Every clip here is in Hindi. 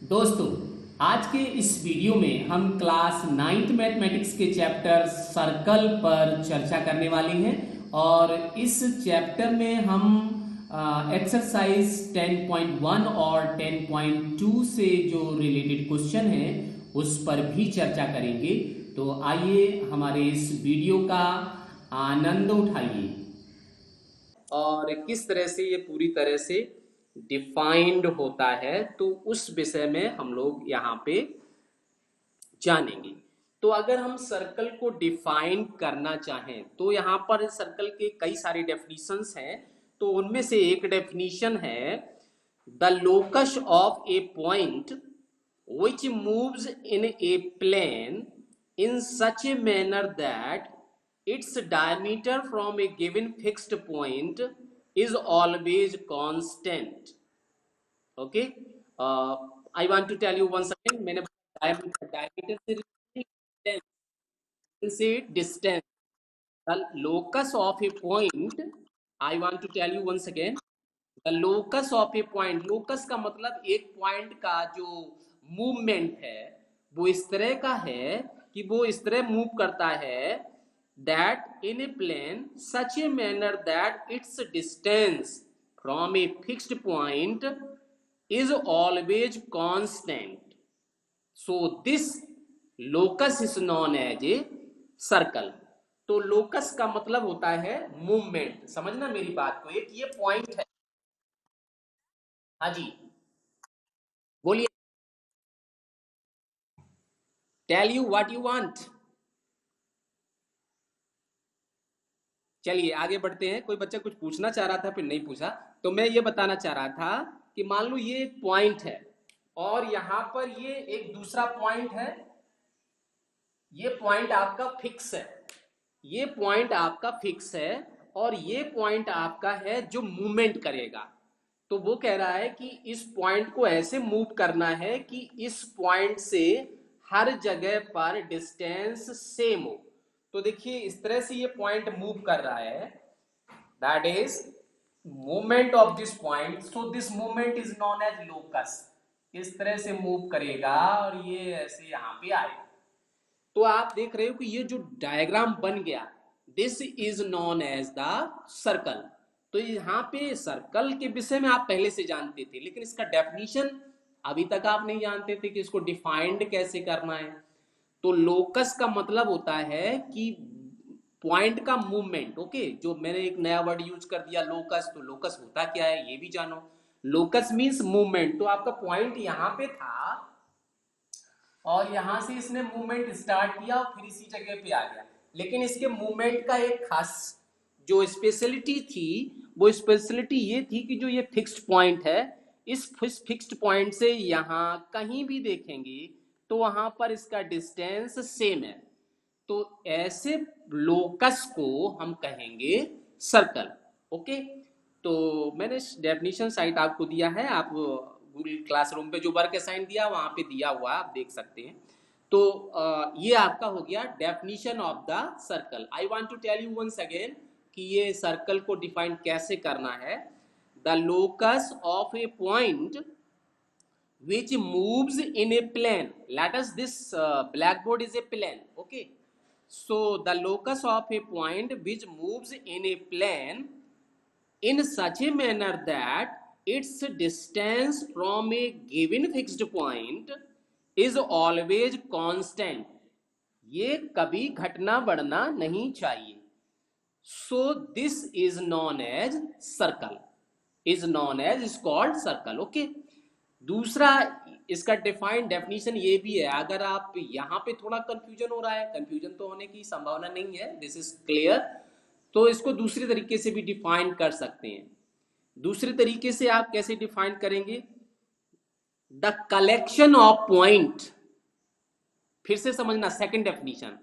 दोस्तों, आज के इस वीडियो में हम क्लास 9th मैथमेटिक्स के चैप्टर सर्कल पर चर्चा करने वाले हैं और इस चैप्टर में हम एक्सरसाइज 10.1 और 10.2 से जो रिलेटेड क्वेश्चन है उस पर भी चर्चा करेंगे। तो आइए हमारे इस वीडियो का आनंद उठाइए और किस तरह से ये पूरी तरह से डिफाइंड होता है तो उस विषय में हम लोग यहाँ पे जानेंगे। तो अगर हम सर्कल को डिफाइन करना चाहें तो यहाँ पर सर्कल के कई सारे डेफिनेशंस हैं। तो उनमें से एक डेफिनेशन है the locus of a point which moves in a plane in such a manner that its diameter from a given fixed point is always constant. Okay, I want to tell you once again, मैंने diameter से distance, the locus of a point, I want to tell you once again, the locus of a point, locus का मतलब एक पॉइंट का जो मूवमेंट है वो इस तरह का है कि वो इस तरह मूव करता है that in a plane such a manner that its distance from a fixed point is always constant. So this locus is known as a circle. तो लोकस का मतलब होता है मूवमेंट। समझना मेरी बात को, एक ये पॉइंट है। हाँ जी, बोलिए, tell you what you want. चलिए आगे बढ़ते हैं। कोई बच्चा कुछ पूछना चाह रहा था फिर नहीं पूछा, तो मैं ये बताना चाह रहा था कि मान लो ये एक पॉइंट है और यहां पर ये एक दूसरा पॉइंट है। ये पॉइंट आपका फिक्स है, ये पॉइंट आपका फिक्स है और ये पॉइंट आपका है जो मूवमेंट करेगा। तो वो कह रहा है कि इस पॉइंट को ऐसे मूव करना है कि इस पॉइंट से हर जगह पर डिस्टेंस सेम हो। तो देखिए इस तरह से ये पॉइंट मूव कर रहा है, that is movement of this point. So this movement is known as locus. इस तरह से मूव करेगा और ये ऐसे यहां पे आएगा। तो आप देख रहे हो कि ये जो डायग्राम बन गया, this is known as the circle. तो यहाँ पे सर्कल के विषय में आप पहले से जानते थे, लेकिन इसका डेफिनेशन अभी तक आप नहीं जानते थे कि इसको डिफाइंड कैसे करना है। तो लोकस का मतलब होता है कि पॉइंट का मूवमेंट। ओके, जो मैंने एक नया वर्ड यूज कर दिया लोकस, तो लोकस होता क्या है ये भी जानो। Locus means movement. तो आपका पॉइंट यहाँ पे था और यहां से इसने मूवमेंट स्टार्ट किया और फिर इसी जगह पे आ गया। लेकिन इसके मूवमेंट का एक खास जो स्पेशलिटी थी, वो स्पेशलिटी ये थी कि जो ये फिक्स्ड पॉइंट है, इस फिक्स्ड पॉइंट से यहां कहीं भी देखेंगे तो वहां पर इसका डिस्टेंस सेम है। तो ऐसे लोकस को हम कहेंगे सर्कल। ओके, तो मैंने डेफिनेशन साइट आपको दिया है, आप गूगल क्लासरूम पे जो वर्क असाइन दिया वहां पे दिया हुआ आप देख सकते हैं। तो ये आपका हो गया definition of the circle. I want to tell you once again कि ये सर्कल को डिफाइन कैसे करना है। The locus of a point which moves in a plane. Let us this blackboard is a plane. Okay, so the locus of a point which moves in a plane in such a manner that its distance from a given fixed point is always constant. ये कभी घटना बढ़ना नहीं चाहिए। So this is known as circle, is known as is called circle. Okay, दूसरा इसका डिफाइंड डेफिनेशन ये भी है। अगर आप यहाँ पे थोड़ा कंफ्यूजन हो रहा है, कंफ्यूजन तो होने की संभावना नहीं है, दिस इज क्लियर, तो इसको दूसरे तरीके से भी डिफाइन कर सकते हैं। दूसरे तरीके से आप कैसे डिफाइन करेंगे? द कलेक्शन ऑफ पॉइंट, फिर से समझना second definition,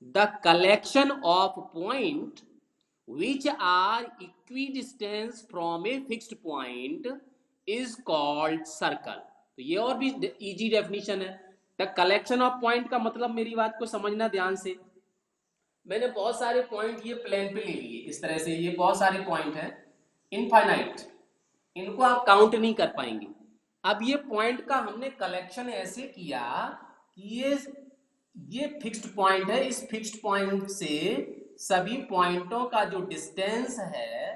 the collection of point which are equidistant from a fixed point is called circle. तो ये और भी इजी डेफिनेशन है। द कलेक्शन ऑफ पॉइंट का मतलब, मेरी बात को समझना ध्यान से, मैंने बहुत सारे पॉइंट ये प्लेन पे ले लिए इस तरह से। ये बहुत सारे पॉइंट हैं, इनफाइनाइट, इनको आप काउंट नहीं कर पाएंगे। अब ये पॉइंट का हमने कलेक्शन ऐसे किया कि ये फिक्स्ड पॉइंट है, इस फिक्स्ड पॉइंट से सभी पॉइंटों का जो डिस्टेंस है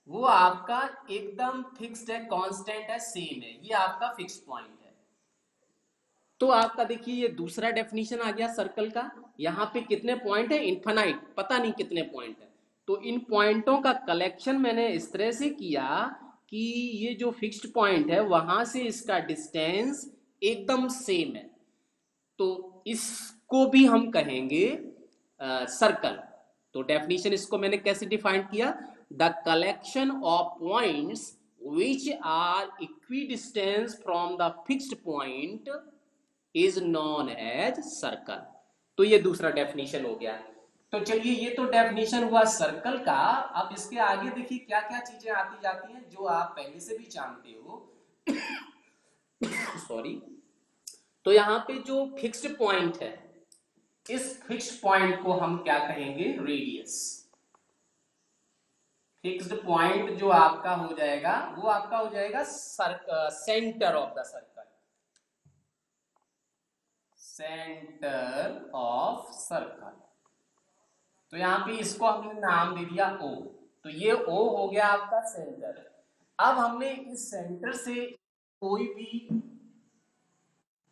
वो आपका एकदम फिक्स्ड है, कांस्टेंट है, सेम है, ये आपका फिक्स्ड पॉइंट है। तो आपका देखिए ये दूसरा डेफिनेशन आ गया सर्कल का। यहाँ पे कितने पॉइंट है? इन्फानाइट, पता नहीं कितने पॉइंट है। तो इन पॉइंटों का कलेक्शन मैंने इस तरह से किया कि ये जो फिक्स्ड पॉइंट है वहां से इसका डिस्टेंस एकदम सेम है, तो इसको भी हम कहेंगे सर्कल। तो डेफिनेशन इसको मैंने कैसे डिफाइन किया? The collection of points which are equidistance from the fixed point is known as circle. तो ये दूसरा डेफिनेशन हो गया। तो चलिए ये तो डेफिनेशन हुआ सर्कल का। अब इसके आगे देखिए क्या क्या चीजें आती जाती हैं जो आप पहले से भी जानते हो। सॉरी। तो यहाँ पे जो फिक्स्ड पॉइंट है, इस फिक्स्ड पॉइंट को हम क्या कहेंगे? रेडियस। फिक्स्ड पॉइंट जो आपका हो जाएगा वो आपका हो जाएगा centre of the circle, centre of circle. तो यहां पे इसको हमने नाम दे दिया O। तो ये O हो गया आपका सेंटर। अब हमने इस सेंटर से कोई भी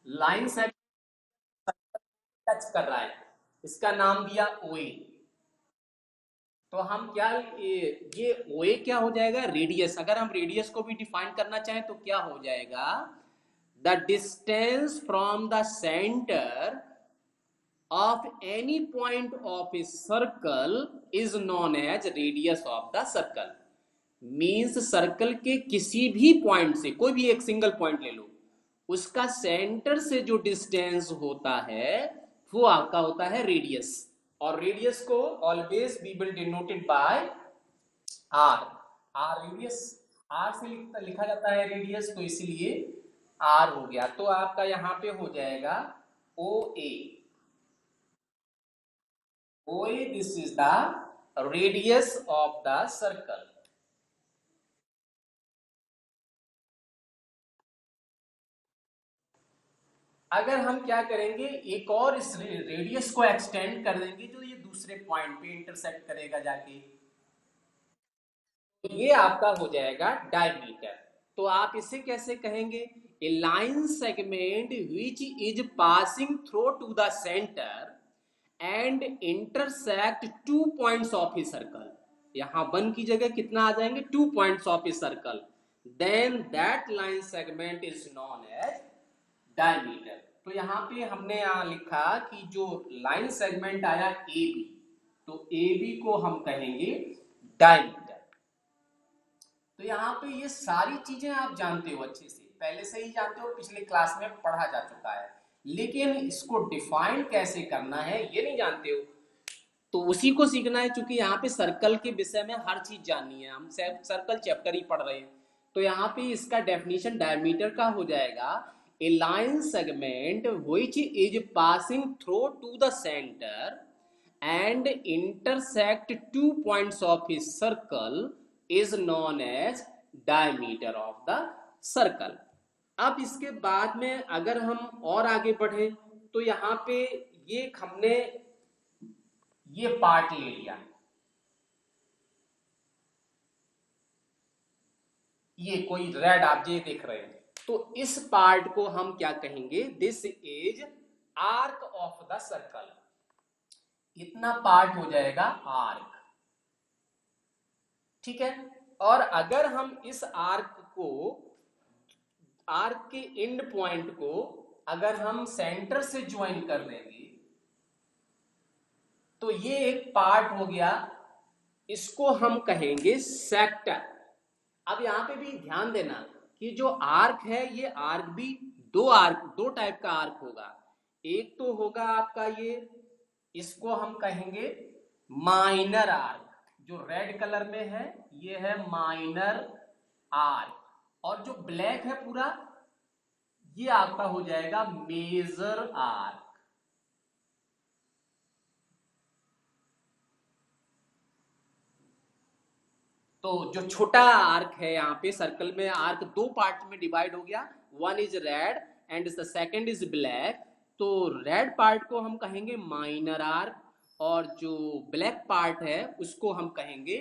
लाइन सेट टच कर रहा है, इसका नाम दिया OA। तो हम क्या ये OA क्या हो जाएगा? रेडियस। अगर हम रेडियस को भी डिफाइन करना चाहें तो क्या हो जाएगा? The distance from the centre of any point of a circle is known as radius of the circle। Means circle के किसी भी पॉइंट से, कोई भी एक सिंगल पॉइंट ले लो, उसका सेंटर से जो डिस्टेंस होता है वो आपका होता है रेडियस। और रेडियस को always we will denoted by R. R radius, R से लिखा जाता है रेडियस, तो इसीलिए आर हो गया। तो आपका यहां पे हो जाएगा ओ ए। OA, this is the radius of the circle। अगर हम क्या करेंगे, एक और इस रेडियस को एक्सटेंड कर देंगे जो ये दूसरे पॉइंट पे इंटरसेक्ट करेगा जाके, तो ये आपका हो जाएगा डायमीटर। तो आप इसे कैसे कहेंगे? A line segment which is passing through to the centre and intersect two points of a circle. यहां वन की जगह कितना आ जाएंगे? 2 points of a circle. Then that line segment is known as diameter. तो यहां पे हमने यहां लिखा कि जो लाइन सेगमेंट आया ए बी, तो ए बी को हम कहेंगे डायमीटर। तो यहाँ पे ये सारी चीजें आप जानते हो अच्छे से, पहले से ही जानते हो, पिछले क्लास में पढ़ा जा चुका है, लेकिन इसको डिफाइन कैसे करना है ये नहीं जानते हो। तो उसी को सीखना है, क्योंकि यहाँ पे सर्कल के विषय में हर चीज जाननी है, हम सर्कल चैप्टर ही पढ़ रहे हैं। तो यहाँ पे इसका डेफिनेशन डायमीटर का हो जाएगा a line segment which is passing through to the centre and intersect 2 points of a circle is known as diameter of the circle। अब इसके बाद में अगर हम और आगे बढ़े तो यहाँ पे ये हमने ये पार्ट ले लिया, ये कोई रेड आप ये देख रहे हैं, तो इस पार्ट को हम क्या कहेंगे? This is arc of the circle. इतना पार्ट हो जाएगा आर्क, ठीक है। और अगर हम इस आर्क के एंड पॉइंट को अगर हम सेंटर से ज्वाइन कर देंगे तो ये एक पार्ट हो गया, इसको हम कहेंगे सेक्टर। अब यहां पे भी ध्यान देना कि जो आर्क है, ये आर्क भी दो टाइप का आर्क होगा। एक तो होगा आपका ये, इसको हम कहेंगे माइनर आर्क, जो रेड कलर में है ये है माइनर आर्क, और जो ब्लैक है पूरा ये आपका हो जाएगा मेजर आर्क। तो जो छोटा आर्क है यहाँ पे सर्कल में, आर्क दो पार्ट में डिवाइड हो गया, one is red and the second is black. तो रेड पार्ट को हम कहेंगे माइनर आर्क, और जो ब्लैक पार्ट है उसको हम कहेंगे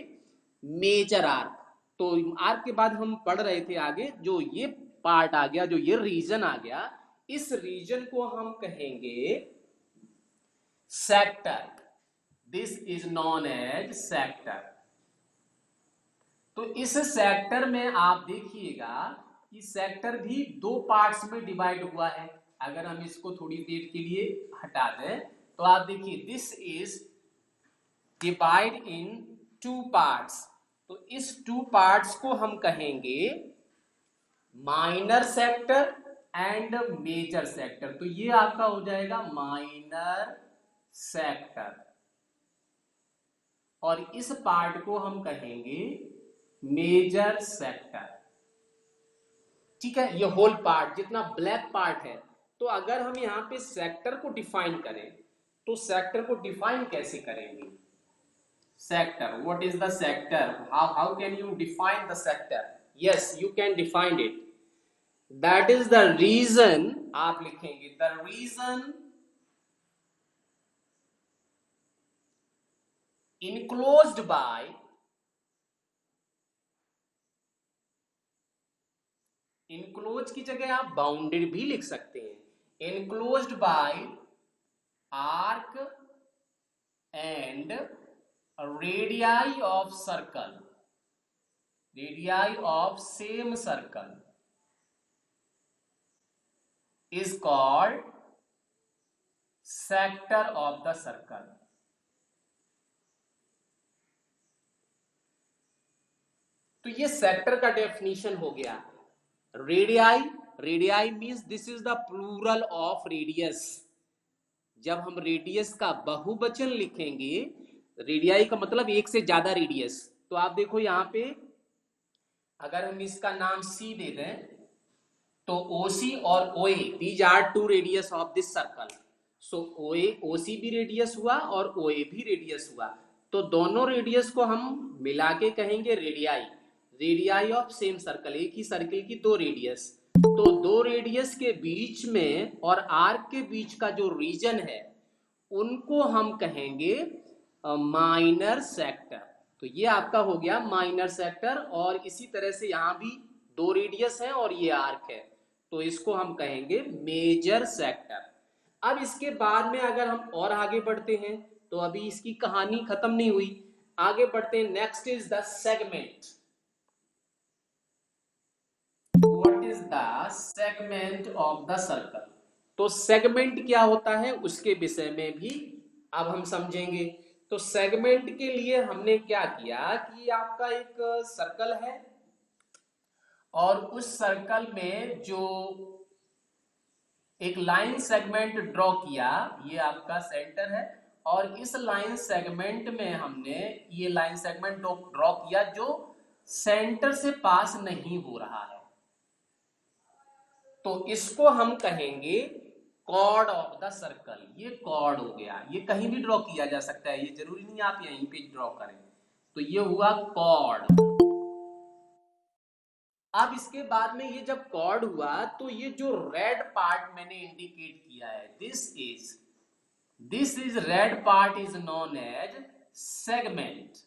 मेजर आर्क। तो आर्क के बाद हम पढ़ रहे थे आगे, जो ये पार्ट आ गया, जो ये रीजन आ गया, इस रीजन को हम कहेंगे sector. This is known as sector. तो इस सेक्टर में आप देखिएगा कि सेक्टर भी दो पार्ट्स में डिवाइड हुआ है। अगर हम इसको थोड़ी देर के लिए हटा दें तो आप देखिए, this is divide in two parts. तो इस टू पार्ट्स को हम कहेंगे minor sector and major sector. तो ये आपका हो जाएगा माइनर सेक्टर, और इस पार्ट को हम कहेंगे मेजर सेक्टर। ठीक है, ये होल पार्ट जितना ब्लैक पार्ट है। तो अगर हम यहाँ पे सेक्टर को डिफाइन करें तो सेक्टर को डिफाइन कैसे करेंगे? Sector, what is the sector? How can you define the sector? Yes, you can define it. That is the region, आप लिखेंगे the region enclosed by enclosed की जगह आप बाउंडेड भी लिख सकते हैं। enclosed by arc and radii of circle, radii of same circle is called sector of the circle। तो ये सेक्टर का डेफिनेशन हो गया। Radii, radii means this is the plural of radius. जब हम रेडियस का बहुवचन लिखेंगे, रेडियाई का मतलब एक से ज्यादा रेडियस। तो आप देखो यहाँ पे, अगर हम इसका नाम सी दे दें तो ओसी और OA, these are two radius of this circle. So OA, OC भी रेडियस हुआ और ओए भी रेडियस हुआ। तो दोनों रेडियस को हम मिला के कहेंगे radii, radii of same circle. एक ही सर्कल की दो रेडियस। तो दो रेडियस के बीच में और आर्क के बीच का जो रीजन है उनको हम कहेंगे माइनर सेक्टर। तो ये आपका हो गया माइनर सेक्टर। और इसी तरह से यहां भी दो रेडियस है और ये आर्क है, तो इसको हम कहेंगे मेजर सेक्टर। अब इसके बाद में अगर हम और आगे बढ़ते हैं, तो अभी इसकी कहानी खत्म नहीं हुई, आगे बढ़ते हैं। Next is the segment. What is the segment of the circle? तो सेगमेंट क्या होता है उसके विषय में भी अब हम समझेंगे। तो सेगमेंट के लिए हमने क्या किया कि आपका एक सर्कल है और उस सर्कल में जो एक लाइन सेगमेंट ड्रॉ किया, ये आपका सेंटर है, और इस लाइन सेगमेंट में हमने ये लाइन सेगमेंट ड्रॉ किया जो सेंटर से पास नहीं हो रहा है। तो इसको हम कहेंगे कॉर्ड ऑफ द सर्कल। ये कॉर्ड हो गया, ये कहीं भी ड्रॉ किया जा सकता है, ये जरूरी नहीं आप यहीं पे ड्रॉ करें। तो ये हुआ कॉर्ड। अब इसके बाद में ये जब कॉर्ड हुआ तो ये जो रेड पार्ट मैंने इंडिकेट किया है, this is red part is known as segment.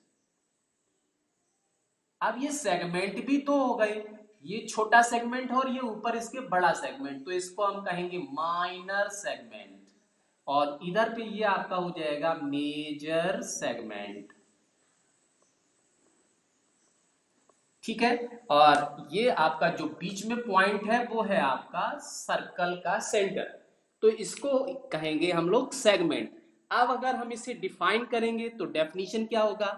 अब ये सेगमेंट भी तो हो गए, ये छोटा सेगमेंट और ये ऊपर इसके बड़ा सेगमेंट, तो इसको हम कहेंगे माइनर सेगमेंट। और इधर पे ये आपका हो जाएगा मेजर सेगमेंट। ठीक है, और ये आपका जो बीच में पॉइंट है वो है आपका सर्कल का सेंटर। तो इसको कहेंगे हम लोग सेगमेंट। अब अगर हम इसे डिफाइन करेंगे तो डेफिनेशन क्या होगा?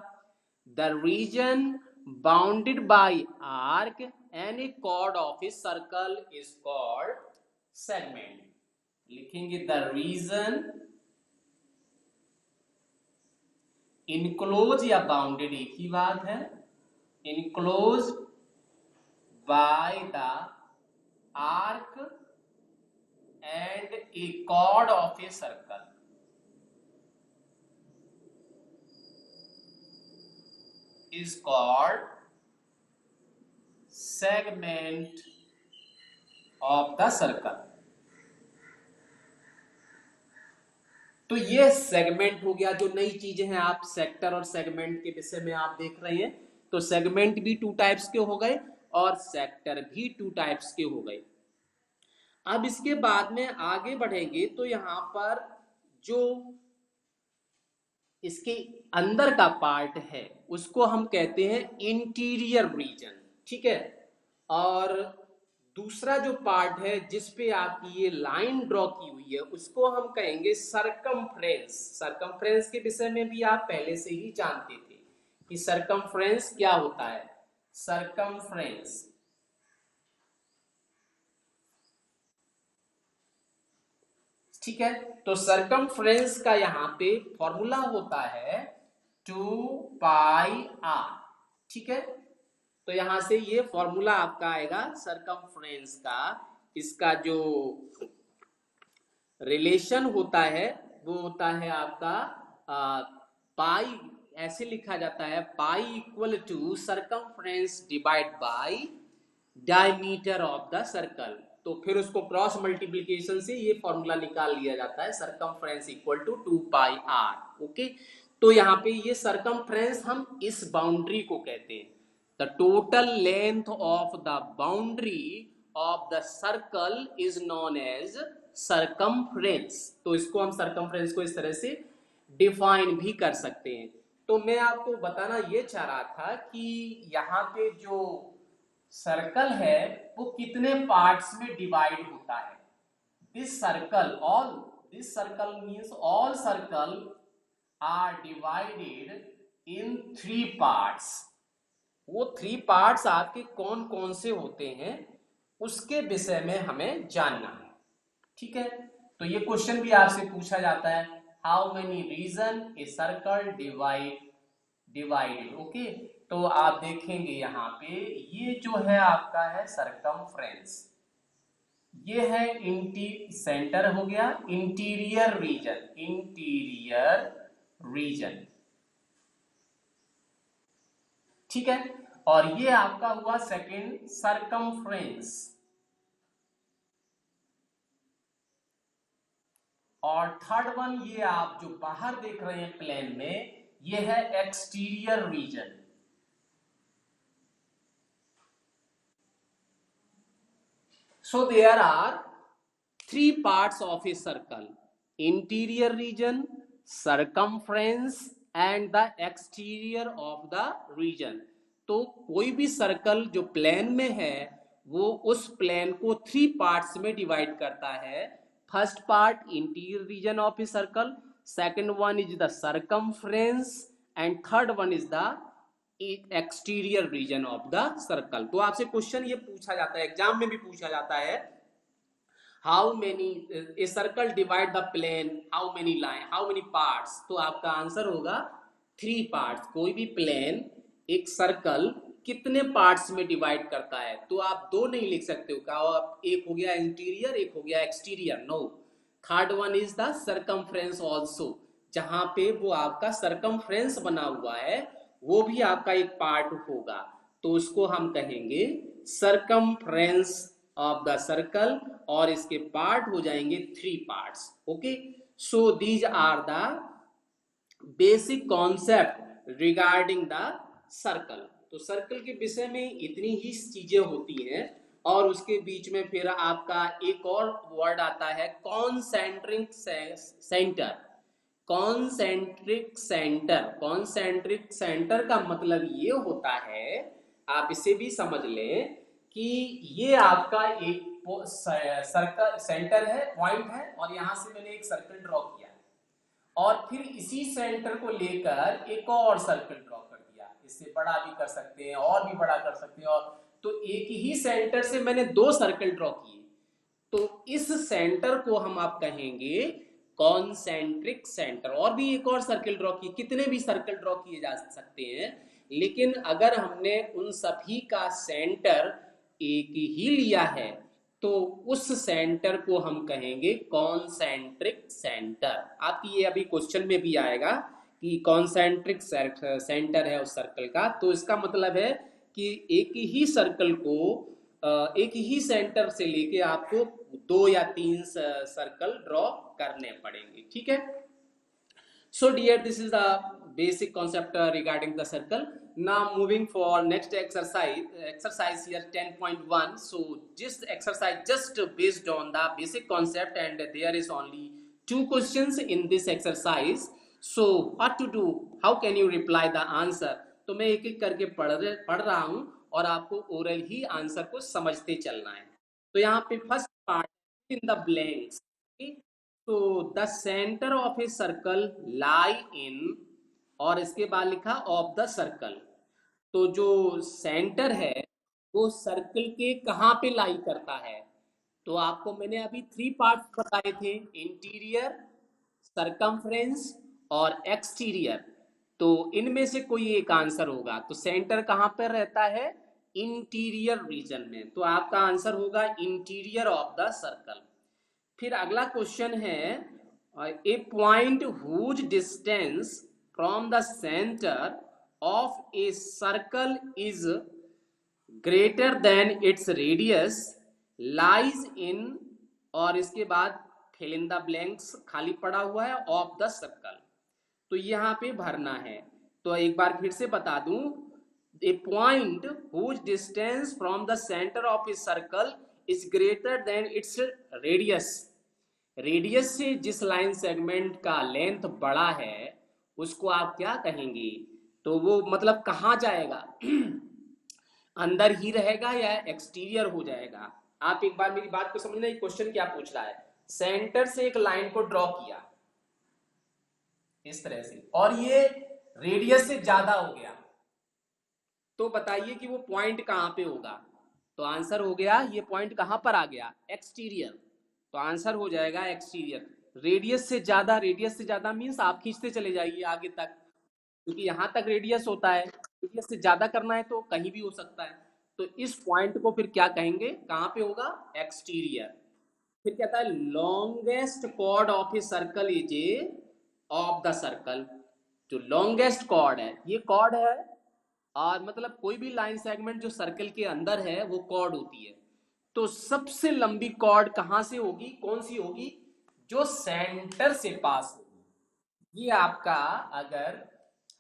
The region bounded by arc and a chord of a circle is called segment. लिखेंगे द रीजन इनक्लोज या बाउंडेड एक ही बात है, enclosed by the arc and a chord of a circle is called segment of the circle. तो ये सेगमेंट हो गया। जो नई चीजें हैं, आप सेक्टर और सेगमेंट के विषय में आप देख रहे हैं। तो सेगमेंट भी 2 टाइप्स के हो गए और सेक्टर भी 2 टाइप्स के हो गए। अब इसके बाद में आगे बढ़ेंगे तो यहां पर जो इसके अंदर का पार्ट है उसको हम कहते हैं इंटीरियर रीजन, ठीक है। और दूसरा जो पार्ट है जिस पे आपकी ये लाइन ड्रॉ की हुई है उसको हम कहेंगे सरकमफ्रेंस। सरकमफ्रेंस के विषय में भी आप पहले से ही जानते थे कि सरकमफ्रेंस क्या होता है। सरकमफ्रेंस ठीक है। तो सरकमफ्रेंस का यहाँ पे फॉर्मूला होता है 2πr, ठीक है। तो यहां से ये फॉर्मूला आपका आएगा सरकमफ्रेंस का। इसका जो रिलेशन होता है वो होता है आपका पाई, ऐसे लिखा जाता है pi equal to circumference divide by diameter of the circle. तो फिर उसको क्रॉस मल्टीप्लीकेशन से ये फॉर्मूला निकाल लिया जाता है circumference equal to 2πr। Okay, तो यहाँ पे ये सरकमफ्रेंस हम इस बाउंड्री को कहते हैं। The total length of the boundary of the circle is known as circumference. तो इसको हम सरकमफ्रेंस को इस तरह से डिफाइन भी कर सकते हैं। तो मैं आपको बताना ये चाह रहा था कि यहाँ पे जो सर्कल है वो कितने पार्ट्स में डिवाइड होता है। This circle means all circle are divided in 3 parts. वो 3 पार्ट्स आपके कौन कौन से होते हैं उसके विषय में हमें जानना है, ठीक है। तो ये क्वेश्चन भी आपसे पूछा जाता है, how many region a circle divided. Okay, तो आप देखेंगे यहाँ पे ये जो है आपका है सरकमफ्रेंस, ये है सेंटर हो गया इंटीरियर रीजन, ठीक है। और ये आपका हुआ सेकेंड सरकमफ्रेंस। और थर्ड वन ये आप जो बाहर देख रहे हैं प्लेन में, ये है exterior region. So there are 3 parts of a circle: interior region, circumference and the exterior of the region। तो कोई भी सर्कल जो प्लेन में है वो उस प्लेन को 3 पार्ट्स में डिवाइड करता है। First part interior region of a circle, second one is the circumference and third one is the exterior region of the circle. तो आपसे क्वेश्चन ये पूछा जाता है, एग्जाम में भी पूछा जाता है, how many a circle divide the plane, how many parts. तो आपका आंसर होगा 3 पार्ट्स। कोई भी प्लेन एक सर्कल कितने पार्ट्स में डिवाइड करता है। तो आप 2 नहीं लिख सकते हो, क्या एक हो गया इंटीरियर एक हो गया exterior, no. Third one is the circumference also, जहां पे वो आपका सरकमफ्रेंस बना हुआ है वो भी आपका एक पार्ट होगा। तो उसको हम कहेंगे सरकमफ्रेंस ऑफ द सर्कल और इसके पार्ट हो जाएंगे 3 parts. Okay, so these are the basic concept regarding the circle. तो सर्कल के विषय में इतनी ही चीजें होती हैं। और उसके बीच में फिर आपका एक और वर्ड आता है कॉन्सेंट्रिक सेंटर। कॉन्सेंट्रिक सेंटर का मतलब ये होता है, आप इसे भी समझ लें कि ये आपका एक सर्कल सेंटर है, पॉइंट है, और यहां से मैंने एक सर्कल ड्रॉ किया और फिर इसी सेंटर को लेकर एक और सर्कल ड्रॉ कर दिया। इससे बड़ा भी कर सकते हैं और भी बड़ा कर सकते हैं। और तो एक ही सेंटर से मैंने 2 सर्कल ड्रॉ किए, तो इस सेंटर को हम आप कहेंगे कॉन्सेंट्रिक सेंटर। और भी एक और सर्कल ड्रॉ किए, कितने भी सर्कल ड्रॉ किए जा सकते हैं, लेकिन अगर हमने उन सभी का सेंटर एक ही लिया है तो उस सेंटर को हम कहेंगे कॉन्सेंट्रिक सेंटर। आपकी ये अभी क्वेश्चन में भी आएगा कि कॉन्सेंट्रिक सेंटर है उस सर्कल का। तो इसका मतलब है कि एक ही सर्कल को एक ही सेंटर से लेके आपको 2 या 3 सर्कल ड्रॉ करने पड़ेंगे, ठीक है। So dear, this is the basic concept regarding the circle. Now moving for next exercise here 10.1. So this exercise just based on the basic concept, and there is only 2 questions in this exercise. So what to do? How can you reply the answer? तो मैं एक एक करके पढ़ रहा हूँ और आपको ओरल ही आंसर को समझते चलना है। तो यहाँ पे first part in the blanks. तो the centre of a circle lie in, और इसके बाद लिखा ऑफ द सर्कल। तो जो सेंटर है वो सर्कल के कहाँ पे लाई करता है? तो आपको मैंने अभी 3 पार्ट्स बताए थे, इंटीरियर, सरकमफ्रेंस और एक्सटीरियर। तो इनमें से कोई एक आंसर होगा। तो सेंटर कहाँ पर रहता है? इंटीरियर रीजन में। तो आपका आंसर होगा इंटीरियर ऑफ द सर्कल। फिर अगला क्वेश्चन है, a point whose distance from the centre of a circle is greater than its radius lies in, और इसके बाद फिल इन द ब्लैंक्स खाली पड़ा हुआ है ऑफ द सर्कल। तो यहाँ पे भरना है। तो एक बार फिर से बता दूं, a point whose distance from the centre of a circle is greater than its radius. Radius से जिस लाइन सेगमेंट का लेंथ बड़ा है उसको आप क्या कहेंगे? तो वो मतलब कहाँ जाएगा? अंदर ही रहेगा या एक्सटीरियर हो जाएगा? आप एक बार मेरी बात को समझना, ये क्वेश्चन क्या पूछ रहा है। सेंटर से एक लाइन को ड्रॉ किया इस तरह से, और ये रेडियस से ज्यादा हो गया, तो बताइए कि वो पॉइंट कहां पे होगा? तो आंसर हो गया, ये पॉइंट कहां पर आ गया? एक्सटीरियर। तो आंसर हो जाएगा एक्सटीरियर। रेडियस से ज्यादा मीन्स आप खींचते चले जाइए आगे तक, क्योंकि यहां तक रेडियस होता है। रेडियस से ज्यादा करना है तो कहीं भी हो सकता है। तो इस पॉइंट को फिर क्या कहेंगे? कहां पे होगा? एक्सटीरियर। फिर कहता है longest chord of a circle is A of the circle. जो लॉन्गेस्ट कॉर्ड है, ये कॉर्ड है, और मतलब कोई भी लाइन सेगमेंट जो सर्कल के अंदर है वो कॉर्ड होती है। तो सबसे लंबी कॉर्ड कहां से होगी? कौन सी होगी? जो सेंटर से पास होगी। ये आपका, अगर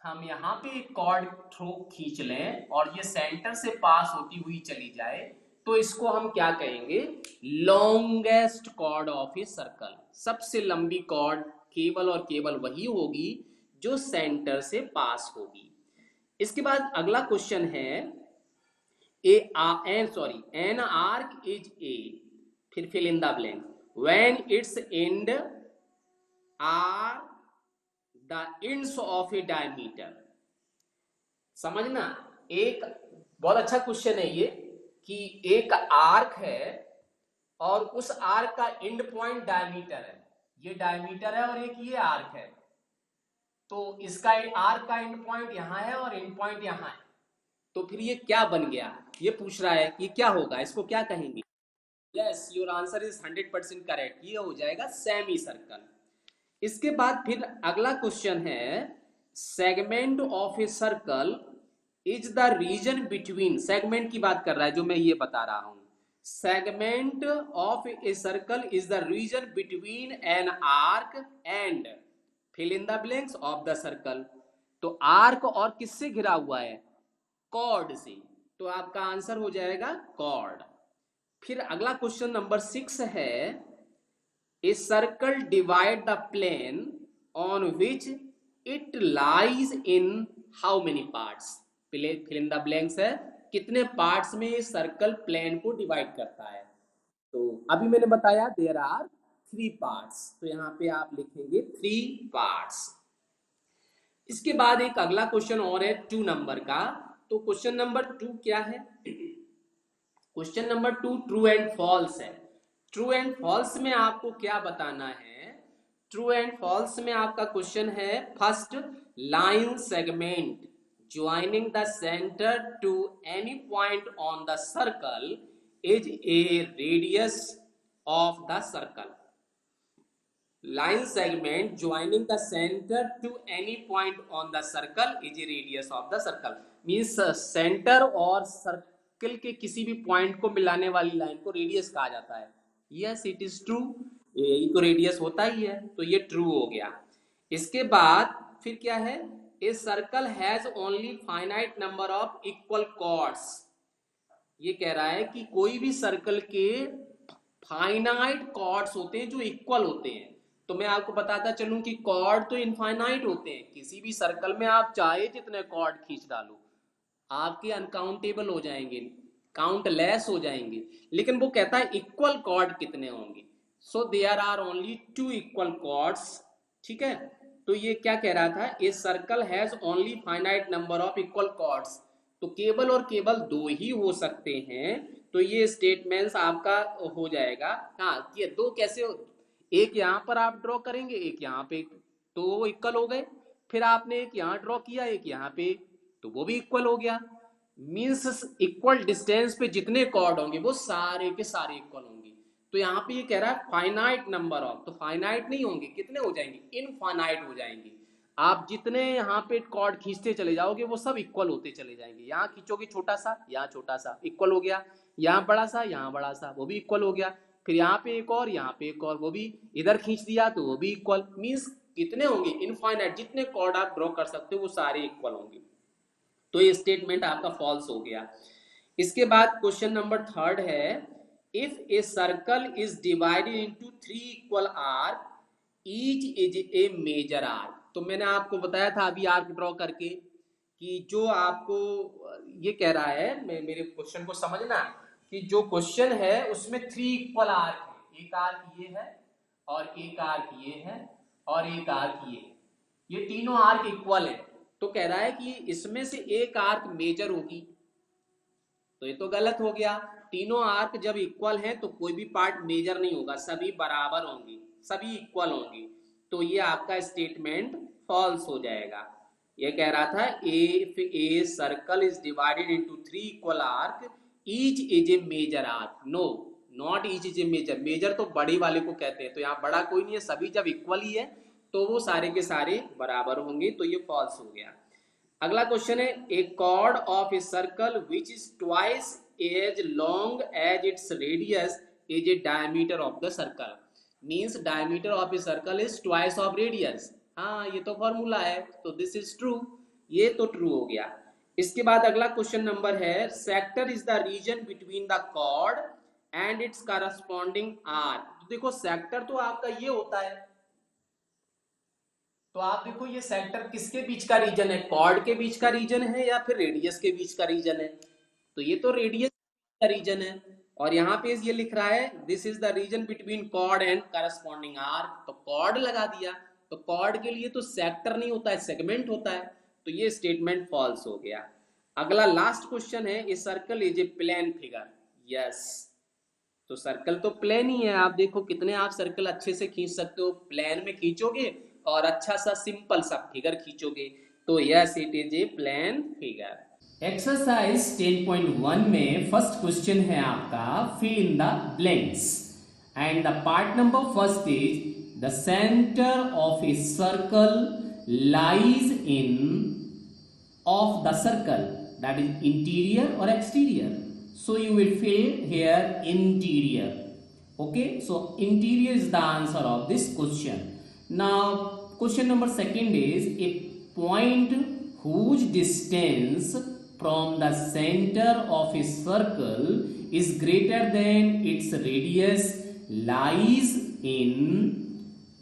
हम यहाँ पे एक कॉर्ड थ्रू खींच लें और ये सेंटर से पास होती हुई चली जाए, तो इसको हम क्या कहेंगे? Longest chord of a circle. सबसे लंबी कॉर्ड केवल और केवल वही होगी जो सेंटर से पास होगी। इसके बाद अगला क्वेश्चन है, एन आर्क इज ए, फिर fill in the blank, when its end are the ends of a diameter. समझना, एक बहुत अच्छा क्वेश्चन है ये, कि एक आर्क है और उस आर्क का एंड पॉइंट डायमीटर है। ये डायमीटर है और एक ये आर्क है। तो इसका आर्क का एंड पॉइंट यहां है और एंड पॉइंट यहां है। तो फिर ये क्या बन गया? ये पूछ रहा है कि क्या होगा, इसको क्या कहेंगे? Yes, your answer is 100% correct. ये हो जाएगा सेमी सर्कल। इसके बाद फिर अगला क्वेश्चन है, segment of a circle is the region between. Segment की बात कर रहा है जो मैं ये बता रहा हूं। Segment of a circle is the region between an arc and fill in the blanks of the circle. तो आर्क और किससे घिरा हुआ है? कॉर्ड से। तो आपका आंसर हो जाएगा कॉर्ड। फिर अगला क्वेश्चन नंबर 6 है, a circle divide the plane on which it lies in how many parts. Fill in the blanks है, कितने पार्ट्स में ये सर्कल प्लेन को डिवाइड करता है? तो अभी मैंने बताया देयर आर 3 पार्ट्स, तो यहाँ पे आप लिखेंगे 3 पार्ट्स। इसके बाद एक अगला क्वेश्चन और है 2 नंबर का। तो क्वेश्चन नंबर 2 क्या है? Question number 2 true and false है। ट्रू एंड फॉल्स में आपको क्या बताना है? ट्रू एंड फॉल्स में आपका क्वेश्चन है, first line segment joining the centre to any point on the circle is a radius of the circle. line segment joining the center to any point on the circle is a radius of the circle। Means centre और सर्कल के किसी भी पॉइंट को मिलाने वाली लाइन को रेडियस कहा जाता है। यस इट इज ट्रू, यही तो रेडियस होता ही है, तो ये ट्रू हो गया। इसके बाद फिर क्या है, a circle has only finite number of equal chords. ये कह रहा है कि कोई भी सर्कल के फाइनाइट कॉर्ड्स होते हैं जो इक्वल होते हैं। तो मैं आपको बताता चलूं कि कॉर्ड तो इनफाइनाइट होते हैं, किसी भी सर्कल में आप चाहे जितने कॉर्ड खींच डालो आपके अनकाउंटेबल हो जाएंगे, काउंटलेस हो जाएंगे, लेकिन वो कहता है इक्वल कॉर्ड कितने होंगे। So there are only 2 equal chords. ठीक है, तो ये क्या कह रहा था, a circle has only finite number of equal chords, तो केवल और केवल 2 ही हो सकते हैं। तो ये स्टेटमेंट्स आपका हो जाएगा। हाँ, ये 2 कैसे हो, एक यहाँ पर आप ड्रॉ करेंगे एक यहाँ पे, तो वो इक्वल हो गए। फिर आपने एक यहाँ ड्रॉ किया एक यहाँ पे, तो वो भी इक्वल हो गया। मीन्स इक्वल डिस्टेंस पे जितने कॉर्ड होंगे वो सारे के सारे इक्वल होंगे। तो यहाँ पे ये कह रहा है फाइनाइट नंबर ऑफ, तो फाइनाइट नहीं होंगे, कितने हो जाएंगे, इनफाइनाइट हो जाएंगे। आप जितने यहाँ पे कॉर्ड खींचते चले जाओगे वो सब इक्वल होते चले जाएंगे। यहाँ खींचोगे छोटा सा, यहाँ छोटा सा, इक्वल हो गया। यहाँ बड़ा सा, यहाँ बड़ा सा, वो भी इक्वल हो गया। फिर यहाँ पे एक और, यहाँ पे एक और, वो भी इधर खींच दिया तो वो भी इक्वल। मीन्स कितने होंगे, इनफाइनाइट, जितने कॉर्ड आप ड्रॉ कर सकते हो वो सारे इक्वल होंगे। तो ये स्टेटमेंट आपका फॉल्स हो गया। इसके बाद क्वेश्चन नंबर 3 है, if a circle is divided into 3 equal arc, each is a major arc. तो मैंने आपको बताया था अभी आर्क ड्रॉ करके कि जो आपको ये कह रहा है, मेरे क्वेश्चन को समझना कि जो क्वेश्चन है उसमें 3 इक्वल आर्क है, एक आर्क ये है और एक आर्क ये है और एक आर्क ये तीनों आर्क इक्वल है। तो कह रहा है कि इसमें से एक आर्क मेजर होगी, तो ये तो गलत हो गया। तीनों आर्क जब इक्वल हैं तो कोई भी पार्ट मेजर नहीं होगा, सभी बराबर होंगे, सभी इक्वल होंगे। तो ये आपका स्टेटमेंट फॉल्स हो जाएगा। ये कह रहा था if a circle is divided into 3 equal arc, each is a major arc. No, not each is a major, major तो बड़ी वाले को कहते हैं, तो यहाँ बड़ा कोई नहीं है, सभी जब इक्वल ही है तो वो सारे के सारे बराबर होंगे। तो ये फॉल्स हो गया। अगला क्वेश्चन है, a chord of a circle which is twice as long as its radius is a diameter of the circle. Means diameter of a circle is twice of radius. हाँ, ये तो फॉर्मूला है, तो दिस इज ट्रू, ये तो ट्रू हो गया। इसके बाद अगला क्वेश्चन नंबर है, sector is the region between the chord and its corresponding arc. तो देखो सेक्टर तो आपका ये होता है, तो आप देखो ये सेक्टर किसके बीच का रीजन है, कॉर्ड के बीच का रीजन है या फिर रेडियस के बीच का रीजन है। तो ये तो रेडियस का रीजन है, और यहाँ पे ये लिख रहा है this is the region between chord and corresponding arc, तो कॉर्ड लगा दिया। तो कॉर्ड के लिए तो सेक्टर नहीं होता है, सेगमेंट होता है। तो ये स्टेटमेंट फॉल्स हो गया। अगला लास्ट क्वेश्चन है, a circle is a plane figure. Yes, तो सर्कल तो प्लेन ही है। आप देखो कितने आप सर्कल अच्छे से खींच सकते हो, प्लेन में खींचोगे और अच्छा सा सिंपल सा फिगर खींचोगे। तो yes it is a plane figure. Exercise 10.1 में फर्स्ट क्वेश्चन है आपका, fill in the blanks, and the part number first is the centre of a circle lies in of the circle, that is interior और exterior. So you will fill here interior. Okay, so interior is the answer of this question. Now question number 2 is a point whose distance from the center of a circle is greater than its radius lies in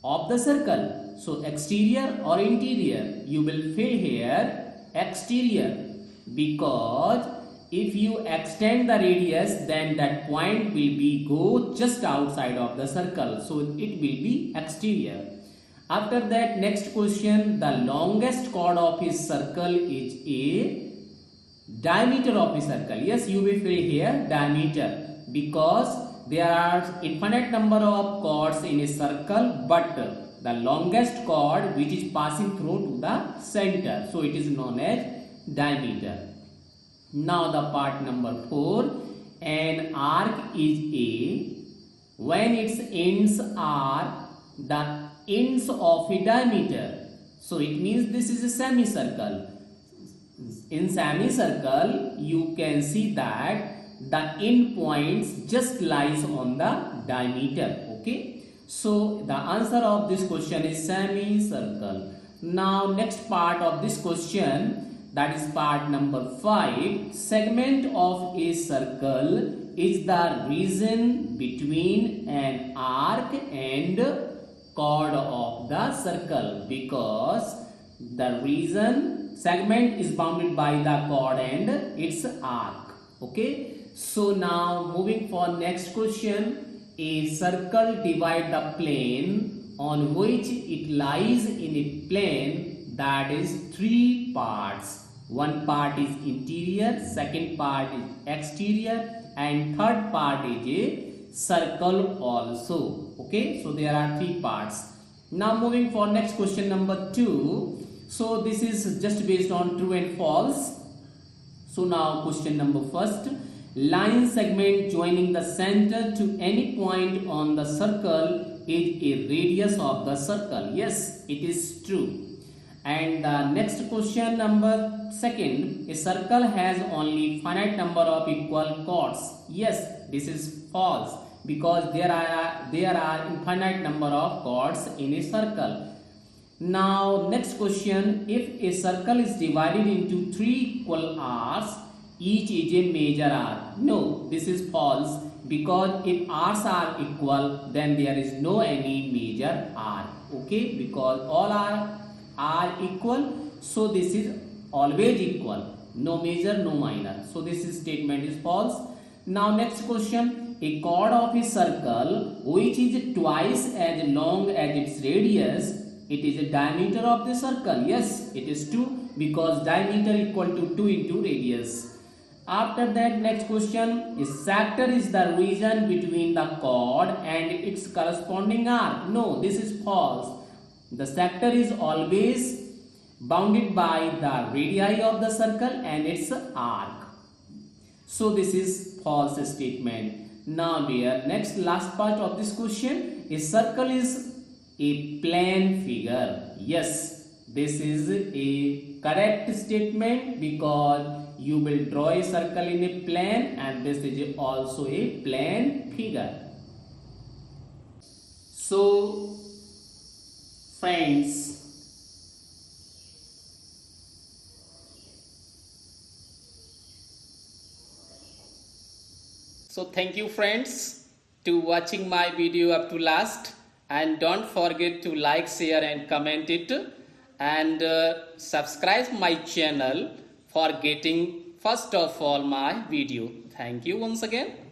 of the circle. So exterior or interior, you will fill here exterior, because if you extend the radius then that point will be go just outside of the circle, so it will be exterior. After that, next question, the longest chord of his circle is a diameter of the circle. Yes, you will fill here diameter, because there are infinite number of chords in a circle, but the longest chord which is passing through to the center, so it is known as diameter. Now the part number 4, an arc is a when its ends are the ends of a diameter. So it means this is a semicircle. in semicircle you can see that the end points just lies on the diameter. Okay, so the answer of this question is semicircle. Now next part of this question, that is part number 5. Segment of a circle is the region between an arc and chord of the circle, because the region segment is bounded by the chord and its arc. Okay, so now moving for next question. A circle divide the plane on which it lies in a plane that is 3 parts. One part is interior, second part is exterior, and third part is a circle also. Okay, so there are 3 parts. Now moving for next question number 2. So this is just based on true and false. So now question number first. Line segment joining the center to any point on the circle is a radius of the circle. Yes, it is true. And the next question number second. A circle has only finite number of equal chords. Yes, this is false, because there are infinite number of chords in a circle. Now next question. If a circle is divided into 3 equal arcs, each is a major arc. No, this is false, because if arcs are equal, then there is no any major arc. Okay, because all are equal, so this is always equal. No major, no minor. So this statement is false. Now next question. A chord of a circle which is twice as long as its radius, it is a diameter of the circle. Yes, it is 2, because diameter equal to 2 into radius. After that, next question. A sector is the region between the chord and its corresponding arc. No, this is false. The sector is always bounded by the radii of the circle and its arc. So this is false statement. Now dear, next last part of this question. A circle is a plane figure. Yes, this is a correct statement, because you will draw a circle in a plane, and this is also a plane figure. So friends, so thank you friends to watching my video up to last, and don't forget to like, share and comment it, and subscribe my channel for getting first of all my video. Thank you once again.